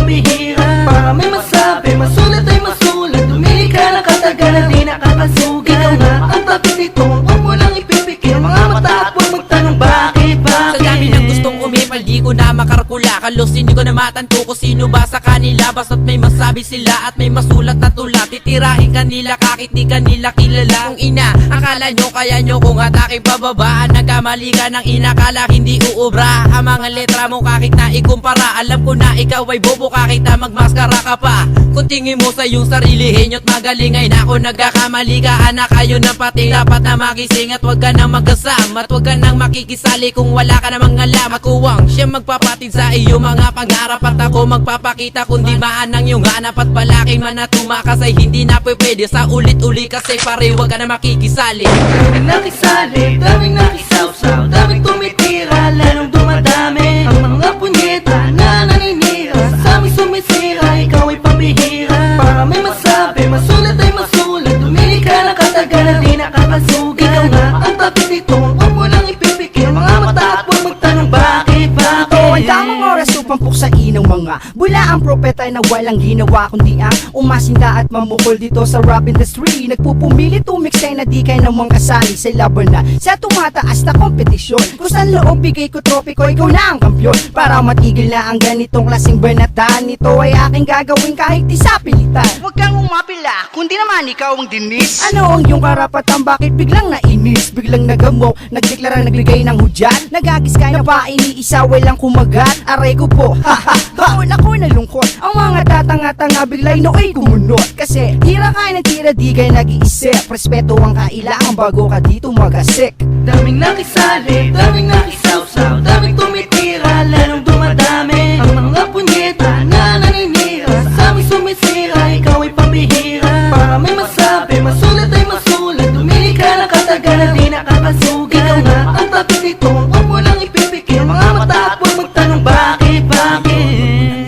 pambihira. Para may masabi, masulat ay masulat. Tumili ka ng katagalan, di nakakasugat. Ikaw nga ang tapit nito, huwag mo lang ipipikir. Mga mata at huwag magtanong bakit. Sa dami ng gustong umipal, di ko na makarkula. Kalos hindi ko na matanto kung sino ba sa kanila. Basta't may masabi sila at may masulat na tula. Titirahin kanila kahit di kanila kilala. Kung ina, akala nyo kaya nyo kung atake pababaan. Nagkamali ka ng inakala hindi uubra. Ang mga letra mo kahit na ikumpara. Alam ko na ikaw ay bobo kahit na magmaskara ka pa. Kung tingin mo sa iyong sarili, henyo't magaling ay nako nagkakamali ka. Anak kayo na pati dapat na magising at wag ka nang magkasama. At wag ka nang makikisali kung wala ka namang alam. Akuwang siya magpapatid sa iyo mga pangarap. At ako magpapakita kung di maan ang iyong hanap. At palaking man na tumakas ay hindi na pwede sa ulit-uli kasi pare wag ka na makikisali. Daming nakisali, daming nakisawsaw, daming tumitira, lalong dumadami ang mga punyeta na naninira. Sa aming sumisira, ikaw ay pambihira. Para may masabi, masulat ay masulat. Tumili ka ng katagalan, di nakakasugat. Ikaw nga ang tapit nito, huwag mo lang ipipikir. Mga mata at huwag magtanong bakit. Ito ay tamang oras upang puksain ng mga bula ang propeta na walang ginawa kundi ang umasinda at mamukol dito sa rap industry. Nagpupumili tumiksay na di kayo namang kasali sa laban na sa tumataas na kompetisyon. Kung saan loob bigay ko tropiko, ikaw na ang kampyon. Para matigil na ang ganitong klaseng banatan, ito ay aking gagawin kahit di sa pilitan. Huwag kang umapila, kundi naman ikaw ang dinis. Ano ang iyong karapatan? Bakit biglang nainis? Biglang nagamok, nagdeklara, nagbigay ng hudyat. Nagagis ka na pa, iniisa, walang kumagat. Aray ko po, haha, doon ako nalungkot. Ang mga tatanga-tanga biglay nooy kumunot. Kasi tira kayo ng tira, di kayo nag-iisip. Respeto ang kailangan bago ka dito magasik. Daming nakisali, daming nakisawsaw, daming tumitira, lalong dumadami ang mga punyeta na naninira. Sa aming sumisira, ikaw ay pambihira. Para may masabi, masulat ay masulat. Tumili ka ng katagalan, di nakakasugat. Ikaw nga ang tapit nito, huwag mo lang ipipikir. Mga mata at huwag magtanong bakit.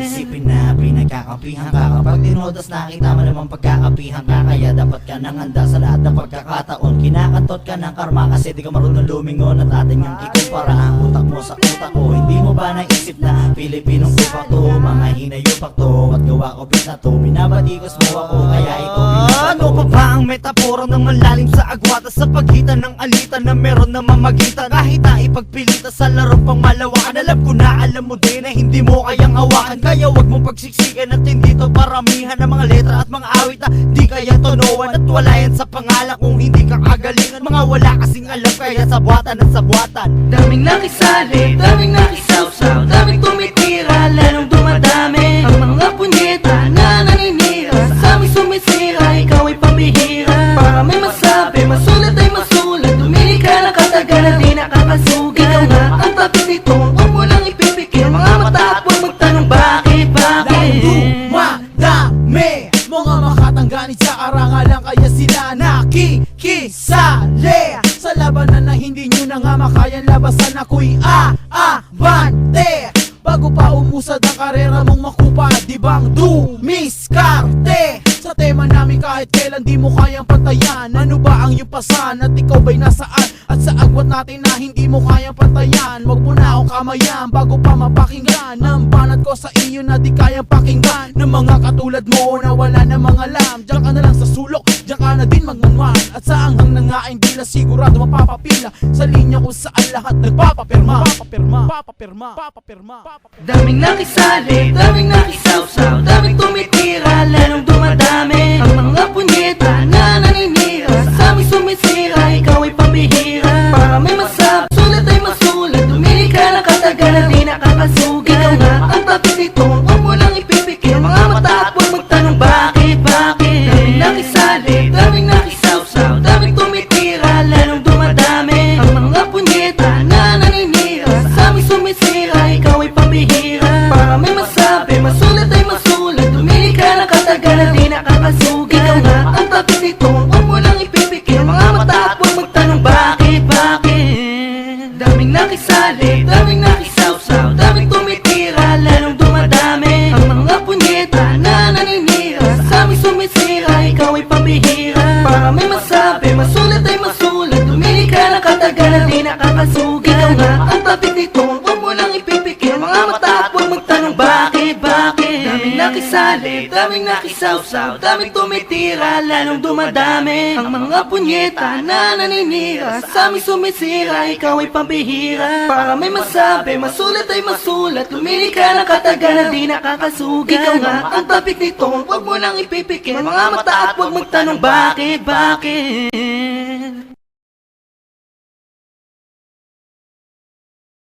Isipin na pinagkakapihan ka. Kapag tinodas nakita mo naman pagkakapihan ka. Kaya dapat ka nang handa sa lahat ng pagkakataon. Kinakantot ka ng karma kasi di ka marunong lumingon. At ating ang ikumpara ang utak mo sa utak ko. Hindi mo ba naisip na Pilipinong upak to? Mga hinayupak to at gawa ko na to. Binabatikos mo ako kaya ito Ano pa ba ang metaporang ng malalim sa agwata? Sa pagitan ng alitan na meron na mamagitan. Kahit na ipagpilita sa larong pang malawakan. Alam ko na alam mo din na hindi mo kayang hawakan. Kaya wag mo pagsiksikan at hindi to paramihan ng mga letra at mga awit na di kaya tonoan. At wala yan sa pangalan kung hindi ka kagalingan. Mga wala kasing alam kaya sabuatan at sabuatan. Daming nakisali, daming nakisawsaw, daming tumitira, lalong dumadami ang mga punyeta na naninira. Sa aming sumisira, ikaw ay pambihira. Para may masabi, masulat ay masulat. Tumili ka ng katagalan, di nakakasugat. Ikaw nga ang tapit nito, huwag mo lang ipipikir. Mga mata at huwag magtanong bakit. Dumadami mga makatangganit sa karangalan. Kaya sila nakikisali sa labanan na hindi nyo na nga makayan labasan. Ako'y aabante bago pa umusad ang karera mong makupa. Di bang dumiskarte sa tema namin kahit kailan di mo kayang pantayan? Ano ba ang iyong pasan at ikaw ba'y nasaan? At sa agwat natin na hindi mo kayang pantayan, wag mo na akong kamayan bago pa mapakinggan ang banat ko sa iyo na di kayang pakinggan ng mga katulad mo na wala na mga alam. Diyan ka na lang sa sulok, diyan ka na din magmanman. At sa anghang na nga hindi na sigurado mapapapila sa linya kung saan lahat nagpapapirma. Daming nakisali, daming nakisawsaw, daming tumitira, lalong dumadami ang mga punyeta na naninira. Sa aming sumisira, ikaw ay pambihira. Para may masabi, sulat ay masulat. Tumili ka ng katagalan, di nakakasugat. Ikaw nga ang tapit nito, huwag mo lang ipipikir. Mga mata at huwag magtanong bakit. Daming nakisali, daming nakisawsaw, daming tumitira, lalong dumadami ang mga punyeta na naninira. Sa aming sumisira, ikaw ay pambihira. Para may masabi, masulat ay masulat. Tumili ka ng katagalan, di nakakasugat. Ikaw nga ang tapit nito, huwag mo lang ipipikir. Mga mata at huwag magtanong bakit. Daming nakisali, daming nakisawsaw, daming tumitira, lalong dumadami ang mga punyeta na naninira. Sa aming sumisira, ikaw ay pambihira. Para may masabi, masulat ay masulat. Tumili ka ng katagalan, di nakakasugat. Ikaw nga ang tapit nito, huwag mo lang ipipikir. Mga mata at huwag magtanong bakit. Daming sali, daming nakisawsaw, daming tumitira, lalong dumadami ang mga punyeta na naninira. Sa aming sumisira, ikaw ay pambihira. Para may masabi, masulat ay masulat, lumili ka ng kataga na di nakakasugat. Ikaw nga ang topic nito, huwag mo nang ipipikit mga mata at huwag magtanong bakit.